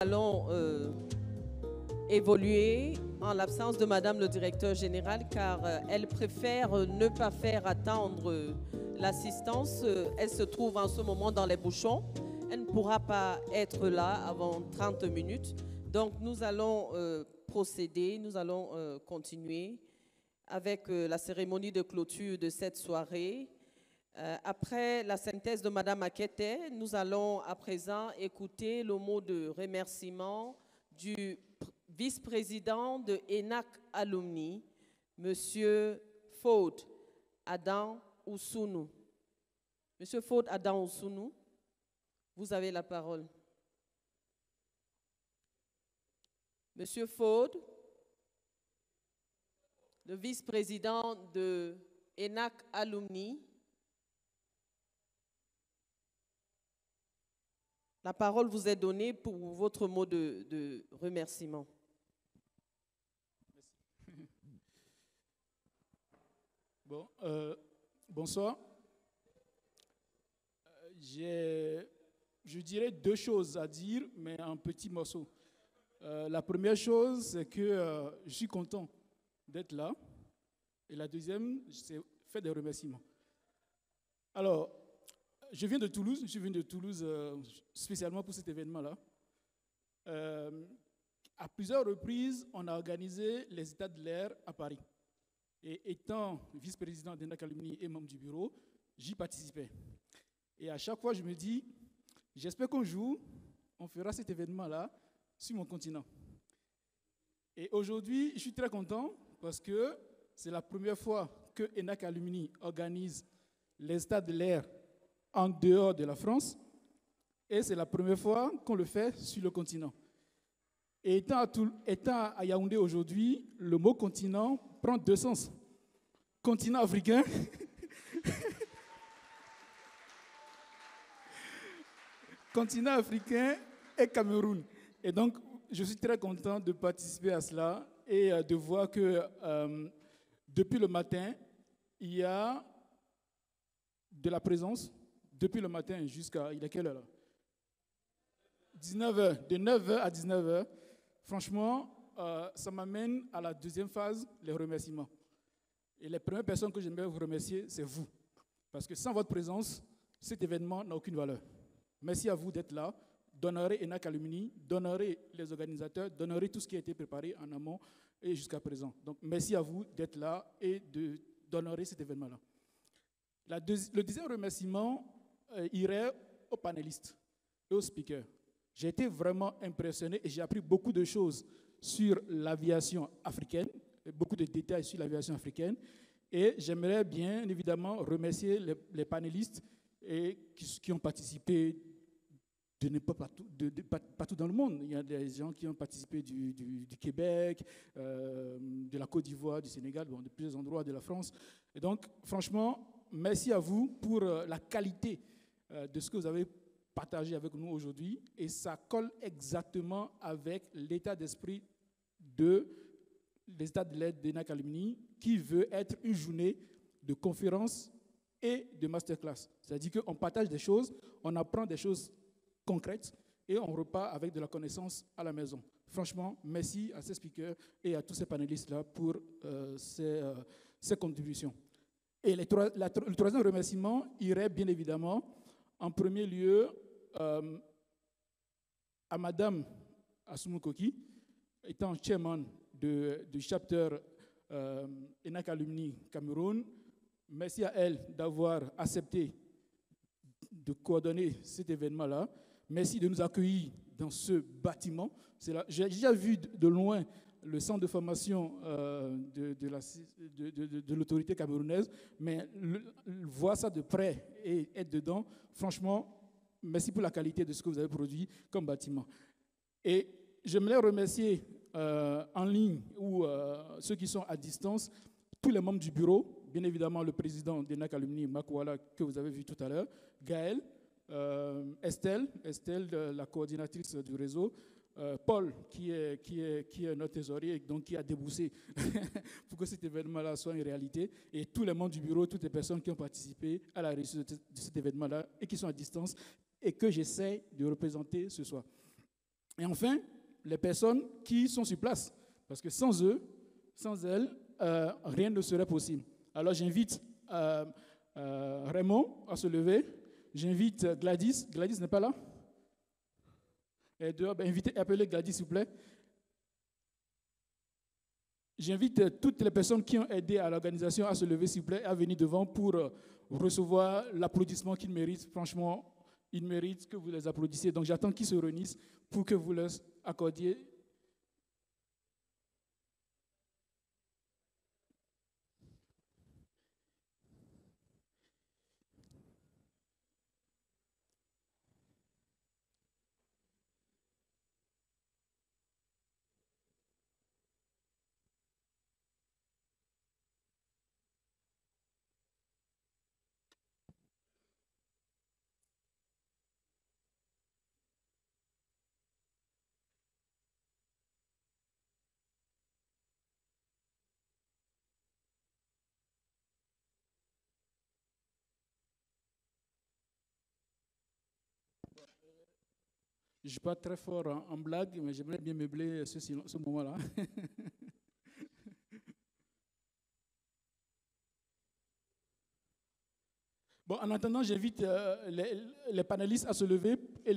Allons évoluer en l'absence de Madame le directeur général car elle préfère ne pas faire attendre l'assistance. Elle se trouve en ce moment dans les bouchons. Elle ne pourra pas être là avant 30 minutes. Donc nous allons procéder, nous allons continuer avec la cérémonie de clôture de cette soirée. Après la synthèse de Madame Akete, nous allons à présent écouter le mot de remerciement du vice-président de ENAC Alumni, Monsieur Fode Adam Oussounou. Monsieur Fode Adam Oussounou, vous avez la parole. Monsieur Fode, le vice-président de ENAC Alumni. La parole vous est donnée pour votre mot de remerciement. Merci. Bon, bonsoir. Je dirais deux choses à dire, mais en petits morceaux. La première chose, c'est que je suis content d'être là. Et la deuxième, c'est faire des remerciements. Alors, je viens de Toulouse spécialement pour cet événement-là. À plusieurs reprises, on a organisé les états de l'air à Paris. Et étant vice-président d'ENAC Alumni et membre du bureau, j'y participais. Et à chaque fois, je me dis, j'espère qu'un jour, on fera cet événement-là sur mon continent. Et aujourd'hui, je suis très content parce que c'est la première fois que ENAC Alumni organise les états de l'air en dehors de la France, et c'est la première fois qu'on le fait sur le continent. Et étant à Yaoundé aujourd'hui, le mot continent prend deux sens. Continent africain, continent africain et Cameroun. Et donc, je suis très content de participer à cela et de voir que depuis le matin, il y a de la présence. Depuis le matin jusqu'à... Il est quelle heure là 19h. De 9h à 19h. Franchement, ça m'amène à la deuxième phase, les remerciements. Et les premières personnes que j'aimerais vous remercier, c'est vous. Parce que sans votre présence, cet événement n'a aucune valeur. Merci à vous d'être là. D'honorer ENAC Alumni, d'honorer les organisateurs, d'honorer tout ce qui a été préparé en amont et jusqu'à présent. Donc merci à vous d'être là et d'honorer cet événement-là. Le deuxième remerciement irait aux panélistes et aux speakers. J'ai été vraiment impressionné et j'ai appris beaucoup de choses sur l'aviation africaine, beaucoup de détails sur l'aviation africaine. Et j'aimerais bien évidemment remercier les panélistes qui ont participé partout dans le monde. Il y a des gens qui ont participé du Québec, de la Côte d'Ivoire, du Sénégal, de plusieurs endroits de la France. Et donc, franchement, merci à vous pour la qualité de ce que vous avez partagé avec nous aujourd'hui. Et ça colle exactement avec l'état d'esprit de l'état de l'aide d'ENAC Alumni qui veut être une journée de conférence et de masterclass. C'est-à-dire qu'on partage des choses, on apprend des choses concrètes et on repart avec de la connaissance à la maison. Franchement, merci à ces speakers et à tous ces panélistes-là pour ces contributions. Et le troisième remerciement irait bien évidemment, en premier lieu, à Madame Assoumou Koki, étant chairman du chapter ENAC Alumni Cameroun. Merci à elle d'avoir accepté de coordonner cet événement-là. Merci de nous accueillir dans ce bâtiment. J'ai déjà vu de loin le centre de formation de l'autorité camerounaise, mais voir ça de près et être dedans, franchement, merci pour la qualité de ce que vous avez produit comme bâtiment. Et j'aimerais remercier en ligne ou ceux qui sont à distance, tous les membres du bureau, bien évidemment le président d'ENAC Alumni, Makwala, que vous avez vu tout à l'heure, Gaël, Estelle, la coordinatrice du réseau, Paul, qui est notre trésorier et donc qui a déboussé pour que cet événement-là soit une réalité, et tous les membres du bureau, toutes les personnes qui ont participé à la réussite de cet événement-là et qui sont à distance et que j'essaie de représenter ce soir. Et enfin, les personnes qui sont sur place, parce que sans eux, sans elles, rien ne serait possible. Alors j'invite Raymond à se lever. J'invite Gladys. Gladys n'est pas là? Et dehors, appelez Gladys, s'il vous plaît. J'invite toutes les personnes qui ont aidé à l'organisation à se lever, s'il vous plaît, à venir devant pour recevoir l'applaudissement qu'ils méritent. Franchement, ils méritent que vous les applaudissiez. Donc j'attends qu'ils se réunissent pour que vous leur accordiez. Je ne suis pas très fort en blague, mais j'aimerais bien meubler ce moment-là. Bon, en attendant, j'invite les panélistes à se lever et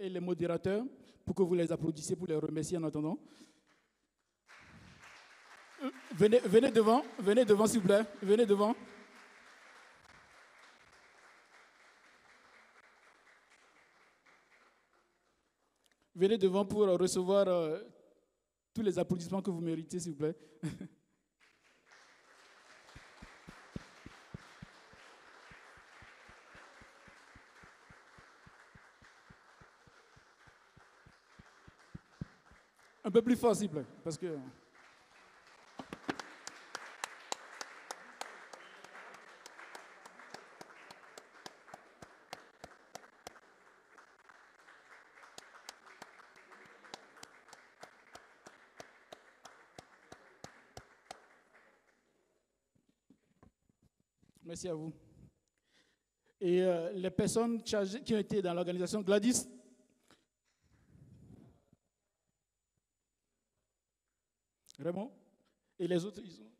les modérateurs pour que vous les applaudissiez, pour les remercier en attendant. Venez devant, s'il vous plaît. Venez devant. Venez devant pour recevoir tous les applaudissements que vous méritez, s'il vous plaît. Un peu plus fort, s'il vous plaît, parce que... Merci à vous. Et les personnes chargées qui ont été dans l'organisation, Gladys. Raymond. Et les autres, ils sont...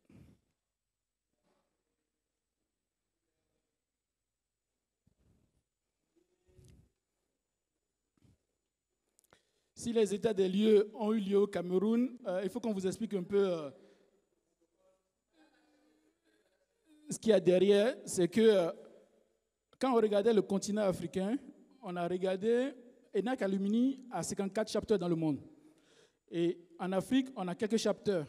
Si les états des lieux ont eu lieu au Cameroun, il faut qu'on vous explique un peu ce qu'il y a derrière. C'est que quand on regardait le continent africain, on a regardé ENAC Alumni a 54 chapters dans le monde. Et en Afrique, on a quelques chapters.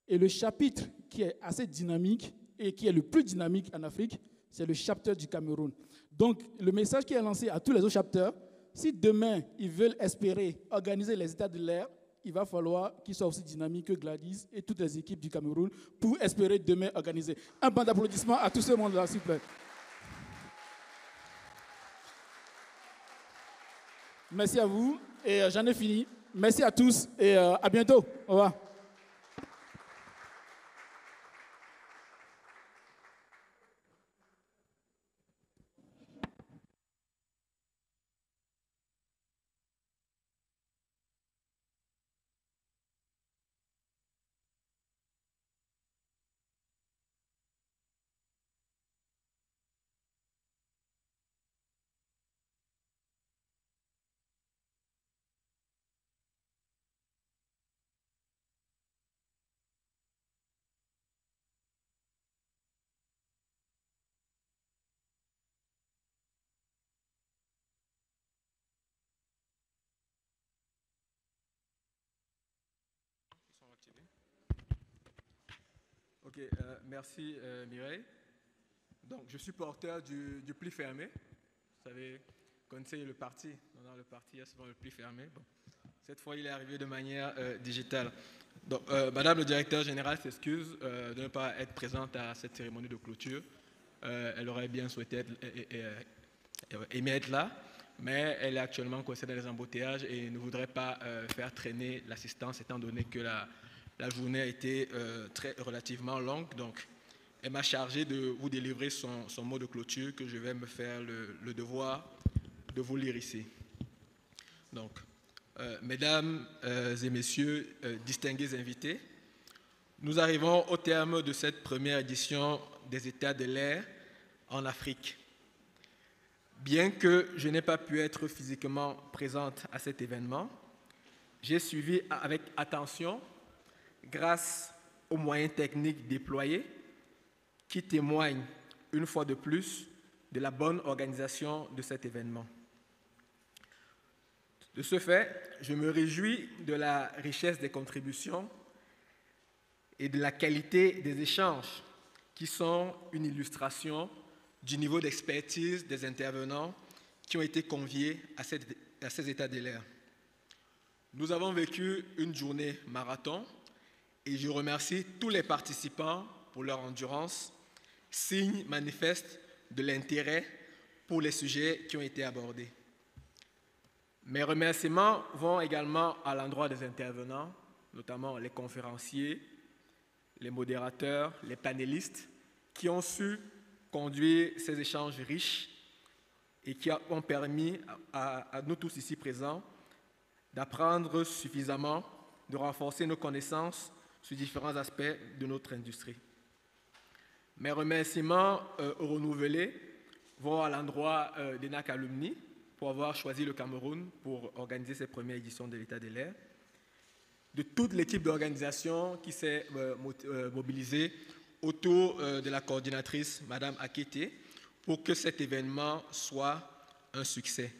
Et le chapitre qui est assez dynamique et qui est le plus dynamique en Afrique, c'est le chapter du Cameroun. Donc, le message qui est lancé à tous les autres chapters, si demain, ils veulent espérer organiser les états de l'air, il va falloir qu'ils soient aussi dynamiques que Gladys et toutes les équipes du Cameroun pour espérer demain organiser. Un banc d'applaudissements à tout ce monde-là, s'il vous plaît. Merci à vous et j'en ai fini. Merci à tous et à bientôt. Au revoir. Ok, merci Mireille. Donc, je suis porteur du pli fermé. Vous savez, vous connaissez le parti. Dans le parti, il y a souvent le pli fermé. Bon. Cette fois, il est arrivé de manière digitale. Donc, Madame le directeur général s'excuse de ne pas être présente à cette cérémonie de clôture. Elle aurait bien souhaité aimer être là, mais elle est actuellement coincée dans les embouteillages et ne voudrait pas faire traîner l'assistance étant donné que la journée a été relativement longue. Donc, elle m'a chargé de vous délivrer son mot de clôture que je vais me faire le devoir de vous lire ici. Donc, Mesdames et messieurs, distingués invités, nous arrivons au terme de cette première édition des États de l'air en Afrique. Bien que je n'ai pas pu être physiquement présente à cet événement, j'ai suivi avec attention grâce aux moyens techniques déployés qui témoignent une fois de plus de la bonne organisation de cet événement. De ce fait, je me réjouis de la richesse des contributions et de la qualité des échanges qui sont une illustration du niveau d'expertise des intervenants qui ont été conviés à ces états de l'air. Nous avons vécu une journée marathon et je remercie tous les participants pour leur endurance, signe manifeste de l'intérêt pour les sujets qui ont été abordés. Mes remerciements vont également à l'endroit des intervenants, notamment les conférenciers, les modérateurs, les panélistes, qui ont su conduire ces échanges riches et qui ont permis à nous tous ici présents d'apprendre suffisamment, de renforcer nos connaissances sur différents aspects de notre industrie. Mes remerciements renouvelés vont à l'endroit d'ENAC Alumni pour avoir choisi le Cameroun pour organiser cette première édition de l'État de l'air, de toute l'équipe d'organisation qui s'est mobilisée autour de la coordinatrice, Madame Akete, pour que cet événement soit un succès.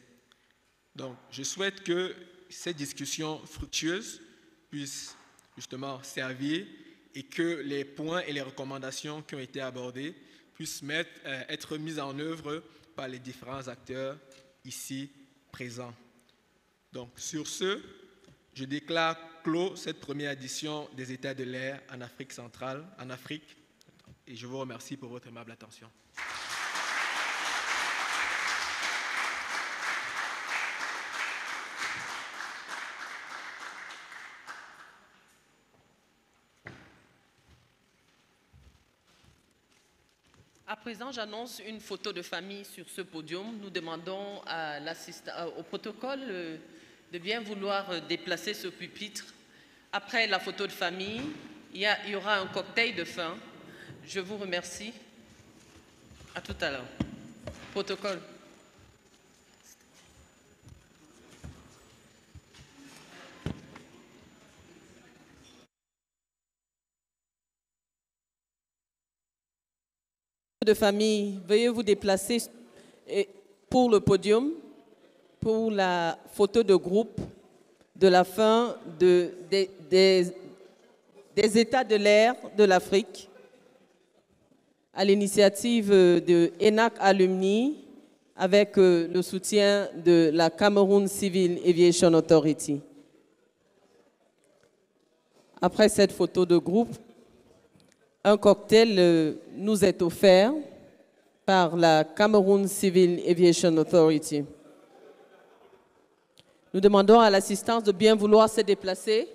Donc, je souhaite que ces discussions fructueuses puissent justement servir et que les points et les recommandations qui ont été abordés puissent être mis en œuvre par les différents acteurs ici présents. Donc, sur ce, je déclare clos cette première édition des États de l'air en Afrique centrale, et je vous remercie pour votre aimable attention. À présent, j'annonce une photo de famille sur ce podium. Nous demandons au protocole de bien vouloir déplacer ce pupitre. Après la photo de famille, il y aura un cocktail de fin. Je vous remercie. À tout à l'heure. Protocole. De famille, veuillez vous déplacer pour le podium, pour la photo de groupe de la fin des États de l'air de l'Afrique à l'initiative de ENAC Alumni avec le soutien de la Cameroun Civil Aviation Authority. Après cette photo de groupe, un cocktail nous est offert par la Cameroun Civil Aviation Authority. Nous demandons à l'assistance de bien vouloir se déplacer.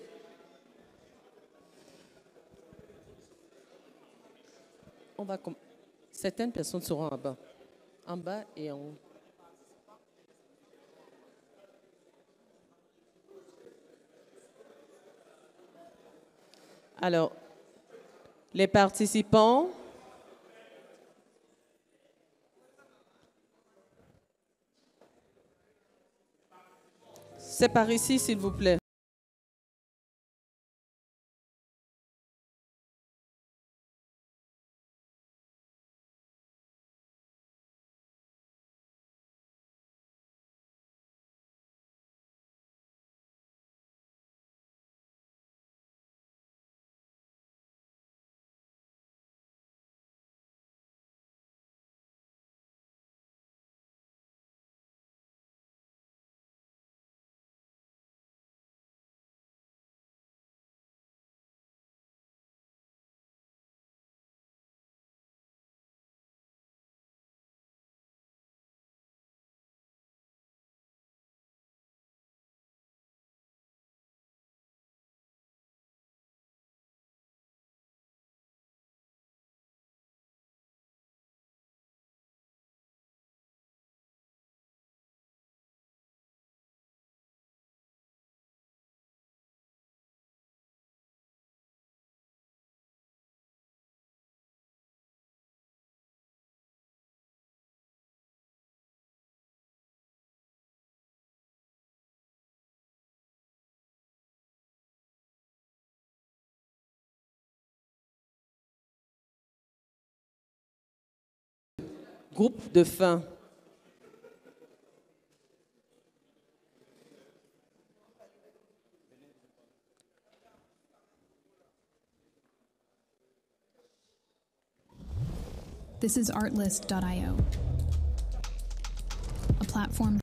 Certaines personnes seront en bas et en haut. Alors, les participants, c'est par ici, s'il vous plaît. Groupe de fin. This is Artlist.io, a platform